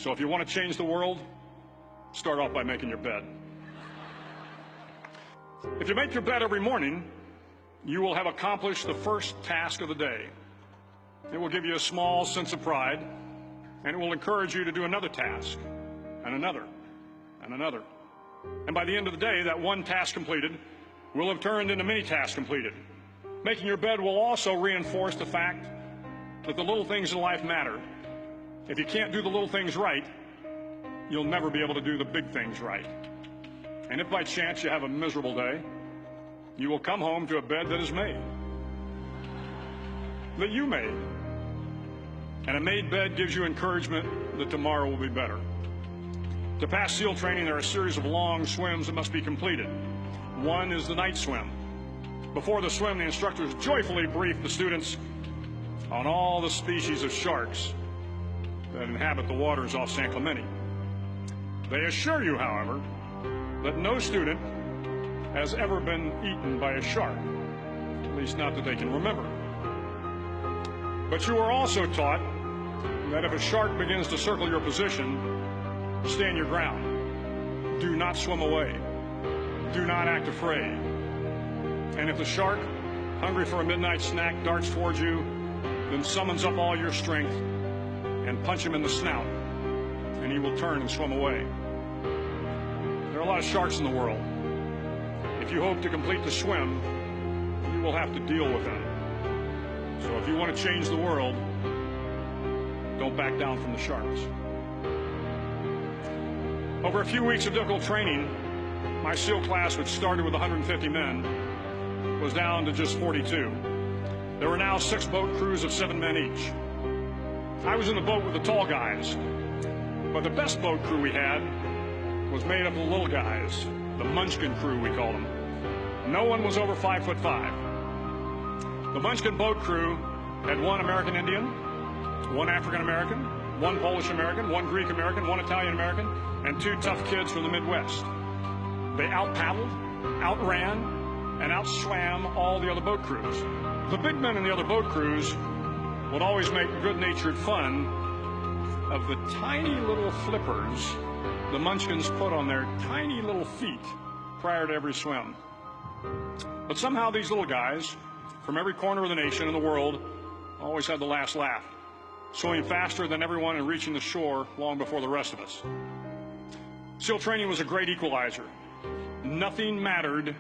So if you want to change the world, start off by making your bed. If you make your bed every morning, you will have accomplished the first task of the day. It will give you a small sense of pride, and it will encourage you to do another task, and another, and another. And by the end of the day, that one task completed will have turned into many tasks completed. Making your bed will also reinforce the fact that the little things in life matter. If you can't do the little things right, you'll never be able to do the big things right. And if by chance you have a miserable day, you will come home to a bed that is made, that you made. And a made bed gives you encouragement that tomorrow will be better. To pass SEAL training, there are a series of long swims that must be completed. One is the night swim. Before the swim, the instructors joyfully brief the students on all the species of sharks that inhabit the waters off San Clemente. They assure you, however, that no student has ever been eaten by a shark, at least not that they can remember. But you are also taught that if a shark begins to circle your position, stand your ground. Do not swim away. Do not act afraid. And if the shark, hungry for a midnight snack, darts towards you, then summons up all your strength and punch him in the snout, and he will turn and swim away. There are a lot of sharks in the world. If you hope to complete the swim, you will have to deal with them. So if you want to change the world, don't back down from the sharks. Over a few weeks of difficult training, my SEAL class, which started with 150 men, was down to just 42. There were now 6 boat crews of 7 men each. I was in the boat with the tall guys, but the best boat crew we had was made up of the little guys, the Munchkin crew, we called them. No one was over 5'5". The Munchkin boat crew had 1 American Indian, 1 African American, 1 Polish American, 1 Greek American, 1 Italian American, and 2 tough kids from the Midwest. They out-paddled, outran, and outswam all the other boat crews. The big men in the other boat crews would always make good-natured fun of the tiny little flippers the Munchkins put on their tiny little feet prior to every swim. But somehow these little guys from every corner of the nation and the world always had the last laugh, swimming faster than everyone and reaching the shore long before the rest of us. SEAL training was a great equalizer. Nothing mattered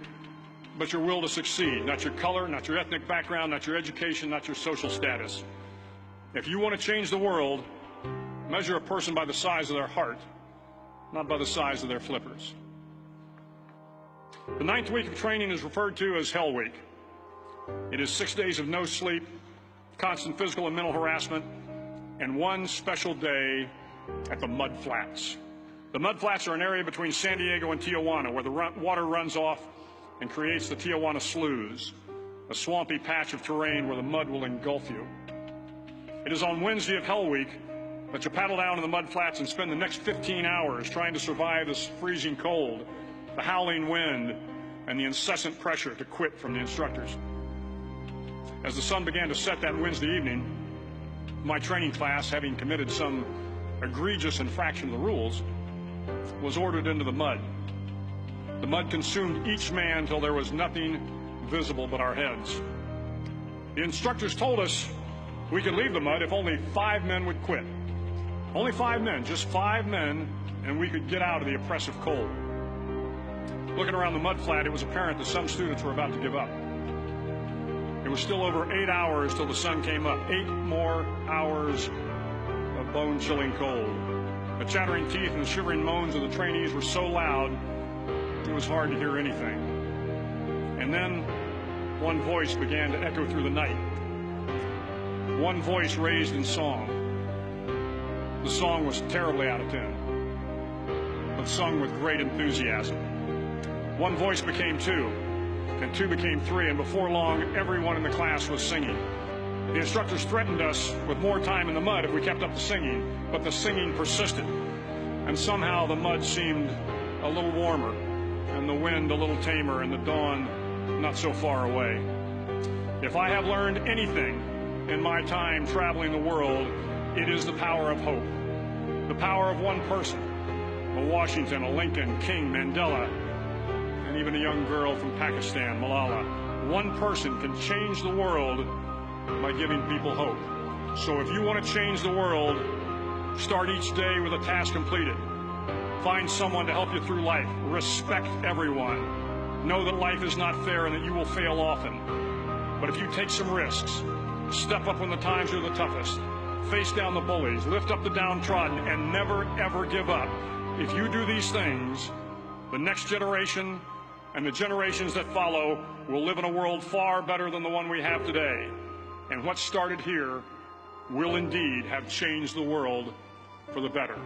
but your will to succeed, not your color, not your ethnic background, not your education, not your social status. If you want to change the world, measure a person by the size of their heart, not by the size of their flippers. The 9th week of training is referred to as Hell Week. It is 6 days of no sleep, constant physical and mental harassment, and 1 special day at the Mud Flats. The Mud Flats are an area between San Diego and Tijuana where the water runs off and creates the Tijuana Sloughs, a swampy patch of terrain where the mud will engulf you. It is on Wednesday of Hell Week that you paddle down to the Mud Flats and spend the next 15 hours trying to survive this freezing cold, the howling wind, and the incessant pressure to quit from the instructors. As the sun began to set that Wednesday evening, my training class, having committed some egregious infraction of the rules, was ordered into the mud. The mud consumed each man until there was nothing visible but our heads. The instructors told us we could leave the mud if only 5 men would quit. Only 5 men, just 5 men, and we could get out of the oppressive cold. Looking around the mud flat, it was apparent that some students were about to give up. It was still over 8 hours till the sun came up. 8 more hours of bone-chilling cold. The chattering teeth and the shivering moans of the trainees were so loud, it was hard to hear anything. And then one voice began to echo through the night. One voice raised in song. The song was terribly out of tune, but sung with great enthusiasm. One voice became 2, and 2 became 3, and before long, everyone in the class was singing. The instructors threatened us with more time in the mud if we kept up the singing, but the singing persisted, and somehow the mud seemed a little warmer, and the wind a little tamer, and the dawn not so far away. If I have learned anything in my time traveling the world, it is the power of hope. The power of one person, a Washington, a Lincoln, King, Mandela, and even a young girl from Pakistan, Malala. One person can change the world by giving people hope. So if you want to change the world, start each day with a task completed. Find someone to help you through life. Respect everyone. Know that life is not fair and that you will fail often. But if you take some risks, step up when the times are the toughest, face down the bullies, lift up the downtrodden, and never, ever give up. If you do these things, the next generation and the generations that follow will live in a world far better than the one we have today. And what started here will indeed have changed the world for the better.